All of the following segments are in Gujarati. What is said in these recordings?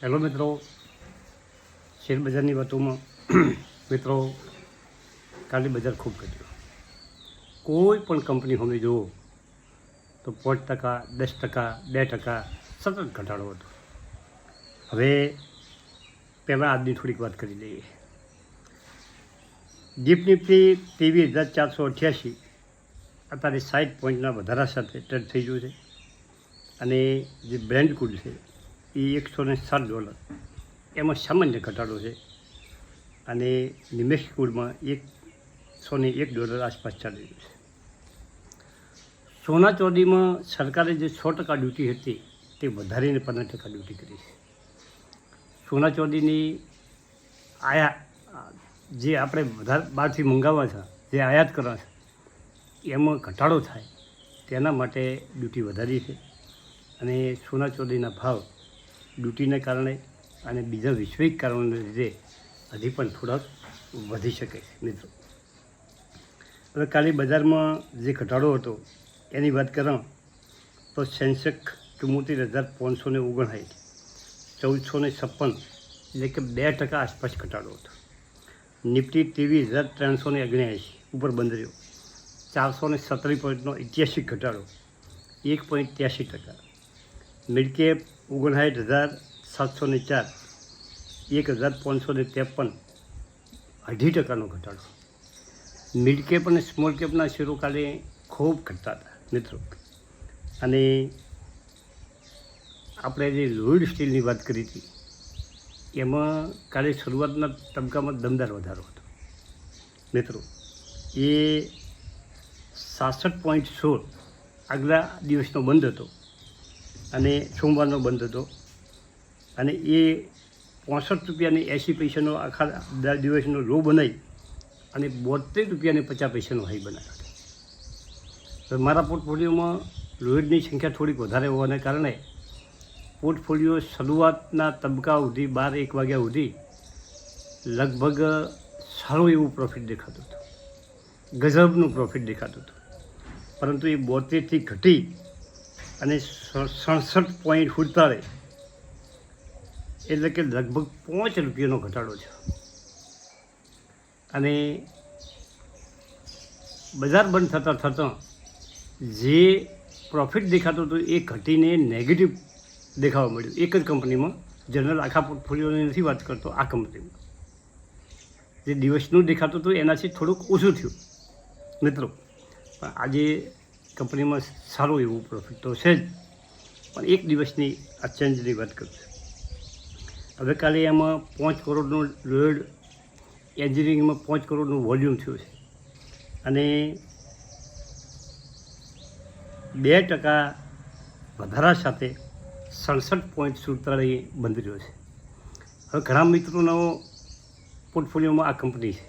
હેલો મિત્રો, શેર બજારની વાતોમાં મિત્રો કાલે બજાર ખૂબ ઘટ્યું. કોઈ પણ કંપની અમે જુઓ તો 5%, 10%, 2% સતત ઘટાડો હતો. હવે પહેલાં આજની થોડીક વાત કરી લઈએ. જીપ નિફ્ટી 23,488 અત્યારે 60 પોઈન્ટના વધારા સાથે ટ્રેડ થઈ ગયું છે. અને જે બ્રેન્ડ કુલ છે એ $107 એમાં સામાન્ય ઘટાડો છે. અને નિમેશ કુલમાં $101 આસપાસ ચાલી રહ્યું છે. સોના ચાંદીમાં સરકારે જે 100% ડ્યુટી હતી તે વધારીને 15% ડ્યુટી કરી છે. સોના ચાંદીની જે આપણે વધારે બહારથી મંગાવવા છે, જે આયાત કરવા છે, એમાં ઘટાડો થાય તેના માટે ડ્યુટી વધારી છે. અને સોના ચાંદીના ભાવ ડ્યુટીને કારણે અને બીજા વૈશ્વિક કારણોને લીધે હજી પણ થોડાક વધી શકે છે મિત્રો. હવે કાલે બજારમાં જે ઘટાડો હતો એની વાત કਰਾਂ તો સેન્સેક્સ 74,559, 1,456 એટલે કે 2% આસપાસ ઘટાડો હતો. નિફ્ટી 23,379 ઉપર બંધ રહ્યો. 417 પોઈન્ટનો 88 ઘટાડો, 1.83%. મિડ કેપ 59,704, 1,553, 2.5%નો ઘટાડો. મિડ કેપ અને સ્મોલ કેપના શેરો કાલે ખૂબ ઘટતા હતા મિત્રો. અને આપણે જે લોઇડ સ્ટીલની વાત કરી હતી એમાં કાલે શરૂઆતના તબક્કામાં દમદાર વધારો હતો મિત્રો. એ 66.16 આગલા દિવસનો બંધ હતો અને સોમવારનો બંધ હતો. અને એ ₹65.80 આખા દિવસનો લો બનાવી અને ₹72.50 હાઈ બનાવ્યો હતો. તો મારા પોર્ટફોલિયોમાં લોઇડની સંખ્યા થોડીક વધારે હોવાને કારણે પોર્ટફોલિયો શરૂઆતના તબક્કા સુધી 12-1 વાગ્યા સુધી લગભગ સારું એવું પ્રોફિટ દેખાતું હતું, ગજબનું પ્રોફિટ દેખાતું હતું. પરંતુ એ 72થી ઘટી અને 67.47 એટલે કે લગભગ ₹5નો ઘટાડો છે. અને બજાર બંધ થતાં જે પ્રોફિટ દેખાતું હતું એ ઘટીને નેગેટિવ દેખાવા મળ્યું એક જ કંપનીમાં. જનરલ આખા પોર્ટફોલિયોની નથી વાત કરતો, આ કંપનીમાં જે દિવસનું દેખાતું હતું એનાથી થોડુંક ઓછું થયું મિત્રો. પણ આજે કંપનીમાં સારું એવું પ્રોફિટ તો છે જ, પણ એક દિવસની આ ચેન્જની વાત કરું છું. હવે કાલે એમાં 5 કરોડનું લોઇડ એન્જિનિયરિંગમાં 5 કરોડનું વોલ્યુમ થયું છે. અને 2% વધારા સાથે 67.47 બંધ રહ્યો છે. હવે ઘણા મિત્રોનો પોર્ટફોલિયોમાં આ કંપની છે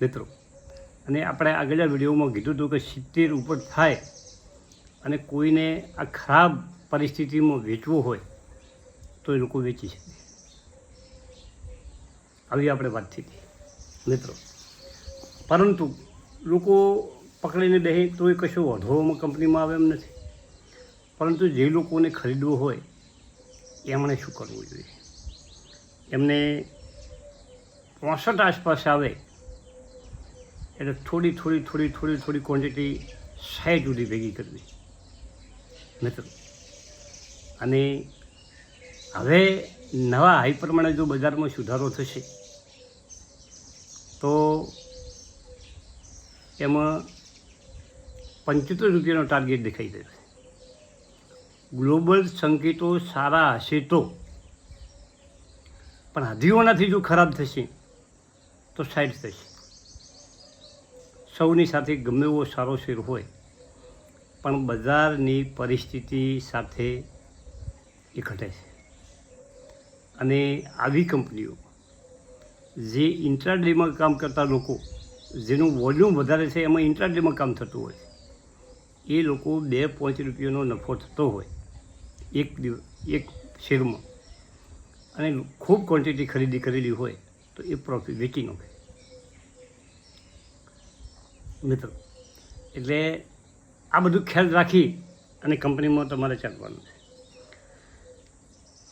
મિત્રો. અને આપણે આગળના વિડીયોમાં કીધું હતું કે 70 ઉપર થાય અને કોઈને આ ખરાબ પરિસ્થિતિમાં વેચવું હોય તો એ લોકો વેચી શકે. આવી આપણે વાત થઈ હતી મિત્રો. પરંતુ લોકો પકડીને બેસે તો એ કશો વધવામાં કંપનીમાં આવે એમ નથી. પરંતુ જે લોકોને ખરીદવું હોય એમણે શું કરવું જોઈએ? એમને 65 આસપાસ આવે એટલે થોડી ક્વોન્ટિટી 60 સુધી ભેગી કરવી મિત્રો. અને હવે નવા હાઈ પ્રમાણે જો બજારમાં સુધારો થશે તો એમાં ₹75નો ટાર્ગેટ દેખાઈ દેશે. ગ્લોબલ સંકેતો સારા હશે તો, પણ હદીઓનાથી જો ખરાબ થશે તો 60 થશે. સૌની સાથે ગમે એવો સારો શેર હોય પણ બજારની પરિસ્થિતિ સાથે એ ઘટે છે. અને આવી કંપનીઓ જે ઇન્ટ્રાડેમાં કામ કરતા લોકો, જેનું વોલ્યુમ વધારે છે એમાં ઇન્ટ્રાડેમાં કામ થતું હોય, એ લોકો ₹2-5નો નફો થતો હોય એક શેરમાં, અને ખૂબ ક્વોન્ટિટી ખરીદી કરેલી હોય તો એ પ્રોફિટ વેચી નાખે મિત્રો. એટલે આ બધું ખ્યાલ રાખી અને કંપનીમાં તમારે ચાલવાનું છે.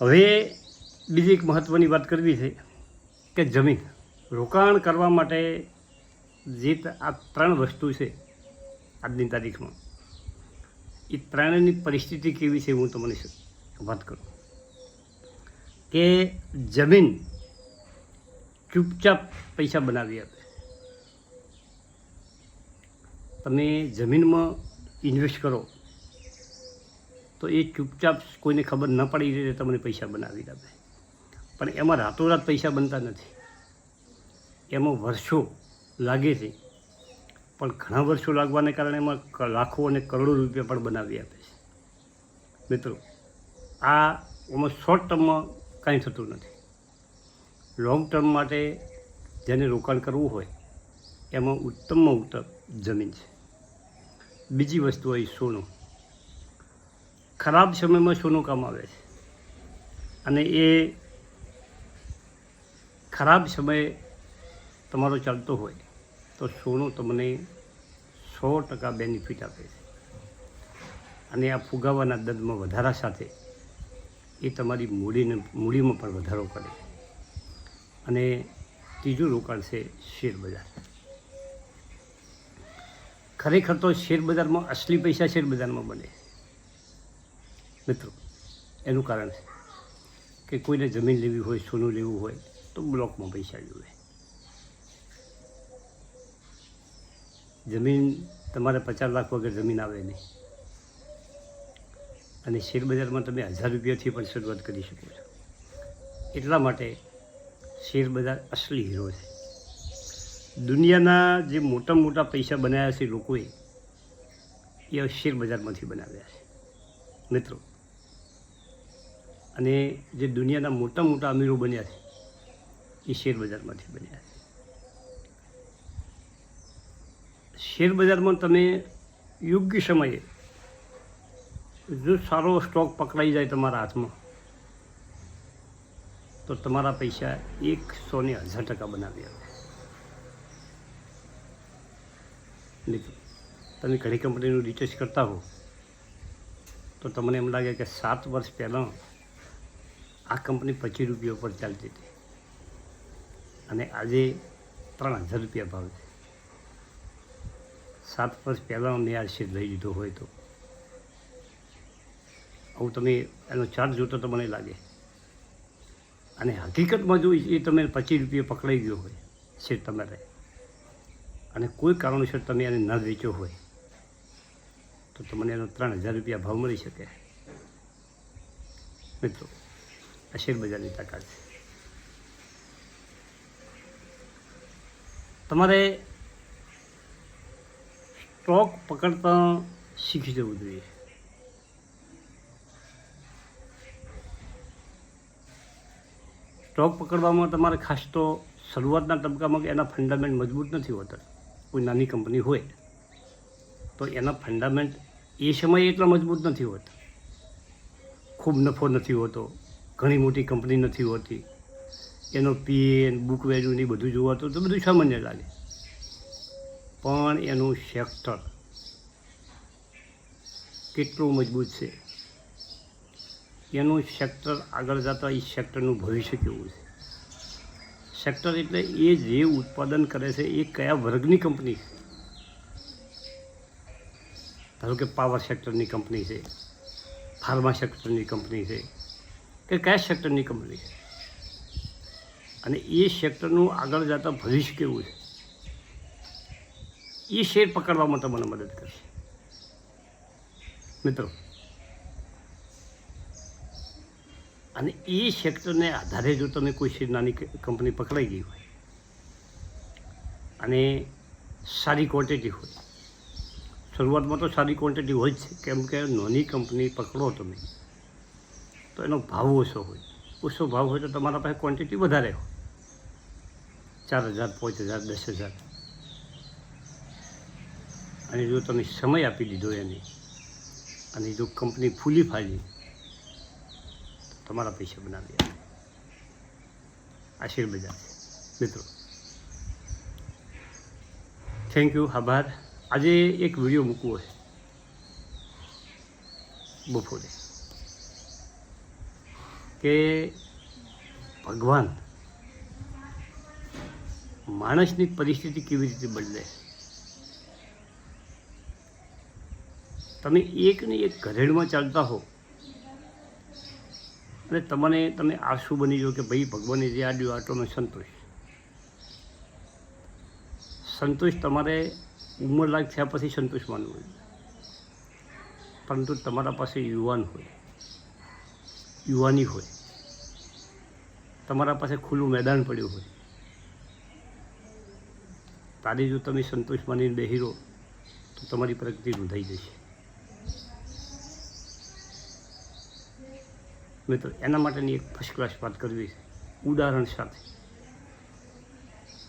હવે બીજી એક મહત્ત્વની વાત કરવી છે કે જમીન રોકાણ કરવા માટે જે આ 3 વસ્તુ છે આજની તારીખમાં, એ 3ની પરિસ્થિતિ કેવી છે હું તમને વાત કરું કે જમીન ચૂપચાપ પૈસા બનાવી આપે. તમે જમીનમાં ઇન્વેસ્ટ કરો તો એ ચૂપચાપ કોઈને ખબર ન પડી રીતે તમને પૈસા બનાવી આપે. પણ એમાં રાતોરાત પૈસા બનતા નથી, એમાં વર્ષો લાગે છે. પણ ઘણા વર્ષો લાગવાને કારણે એમાં લાખો અને કરોડો રૂપિયા પણ બનાવી આપે છે. મિત્રો, આમાં શોર્ટ ટર્મમાં કાંઈ થતું નથી. લોંગ ટર્મ માટે જેને રોકાણ કરવું હોય એમાં ઉત્તમમાં ઉત્તમ જમીન છે. બીજી વસ્તુ હોય સોનું. ખરાબ સમયમાં સોનું કામ આવે છે, અને એ ખરાબ સમય તમારો ચાલતો હોય તો સોનું તમને 100% બેનિફિટ આપે છે. અને આ ફુગાવાના દરમાં વધારા સાથે એ તમારી મૂડીમાં પણ વધારો કરે છે. અને ત્રીજું રોકાણ છે શેરબજાર. ખરેખર તો શેરબજારમાં અસલી પૈસા શેરબજારમાં બને મિત્રો. એનું કારણ છે કે કોઈને જમીન લેવી હોય, સોનું લેવું હોય તો બ્લોકમાં પૈસા જોઈએ. જમીન તમારે 50 લાખ વગર જમીન આવે નહીં. અને શેરબજારમાં તમે 1000 રૂપિયાથી પણ શરૂઆત કરી શકો છો. એટલા માટે શેરબજાર અસલી હીરો છે. દુનિયાના જે મોટા પૈસા બનાવ્યા છે લોકોએ, એ શેરબજારમાંથી બનાવ્યા છે મિત્રો. અને જે દુનિયાના મોટા અમીરો બન્યા છે એ શેરબજારમાંથી બન્યા છે. શેરબજારમાં તમે યોગ્ય સમયે જો સારો સ્ટોક પકડાઈ જાય તમારા હાથમાં તો તમારા પૈસા 100% બનાવી આપે. મિત્રો, તમે ઘણી કંપનીનું રિસર્ચ કરતા હો તો તમને એમ લાગે કે 7 વર્ષ પહેલાં આ કંપની 25 રૂપિયા પર ચાલતી હતી અને આજે 3000 રૂપિયા ભાવ છે. 7 વર્ષ પહેલાં મેં આ શેર લઈ લીધો હોય તો આવું તમે એનો ચાર્જ જોતો તો મને લાગે. અને હકીકતમાં જો એ તમે 25 રૂપિયા પકડાઈ ગયો હોય શેર તમારે, અને કોઈ કારણોસર તમે એને ન વેચ્યો હોય તો તમને એનો 3000 રૂપિયા ભાવ મળી શકે. મિત્રો, આ શેરબજારની તાકાત છે. તમારે સ્ટોક પકડતા શીખી જવું જોઈએ. સ્ટોક પકડવામાં તમારે ખાસ તો શરૂઆતના તબક્કામાં એના ફંડામેન્ટ મજબૂત નથી હોતા. કોઈ નાની કંપની હોય તો એના ફંડામેન્ટ એ સમયે એટલા મજબૂત નથી હોતા. ખૂબ નફો નથી હોતો, ઘણી મોટી કંપની નથી હોતી, એનો પીએન બુક વેલ્યુ ને બધું જોવાતું તો બધું સામાન્ય લાગે. પણ એનું સેક્ટર કેટલું મજબૂત છે, એનું સેક્ટર આગળ જતાં એ સેક્ટરનું ભવિષ્ય કેવું છે. સેક્ટર એટલે એ જે ઉત્પાદન કરે છે એ કયા વર્ગની કંપની છે. ધારો કે પાવર સેક્ટરની કંપની છે, ફાર્મા સેક્ટરની કંપની છે, કે કયા સેક્ટરની કંપની છે, અને એ સેક્ટરનું આગળ જતાં ભવિષ્ય કેવું છે, એ શેર પકડવામાં તમને મદદ કરશે મિત્રો. અને એ સેક્ટરને આધારે જો તમે કોઈ શેર નાની કંપની પકડાઈ ગઈ હોય અને સારી ક્વોન્ટિટી હોય, શરૂઆતમાં તો સારી ક્વોન્ટિટી હોય જ છે, કેમ કે નાની કંપની પકડો તમે તો એનો ભાવ ઓછો હોય. ઓછો ભાવ હોય તો તમારા પાસે ક્વોન્ટિટી વધારે હોય, 4000, 5000, 10000. અને જો તમે સમય આપી દીધો એને, અને જો કંપની ફૂલી ફાલી તો તમારા પૈસા બનાવી આપે. આ શેરબજાર છે મિત્રો. થેન્ક યુ, આભાર. આજે એક વિડીયો મૂકવો છે બપોરે, કે ભગવાન માણસની પરિસ્થિતિ કેવી રીતે બદલે. તમે એક ને એક ઘરેડમાં ચાલતા હો અને તમે આળસુ બની જાઓ કે ભાઈ ભગવાને જે આડ્યું આટલો સંતોષ તમારે ઉંમર લાગ થયા પછી સંતોષ માનવું હોય. પરંતુ તમારા પાસે યુવાની હોય, તમારા પાસે ખુલ્લું મેદાન પડ્યું હોય, તારી જો તમે સંતોષ માનીને બેસી રહો તો તમારી પ્રગતિ રૂંધાઈ જશે. મિત્રો, એના માટેની એક ફર્સ્ટ ક્લાસ વાત કરવી છે ઉદાહરણ સાથે.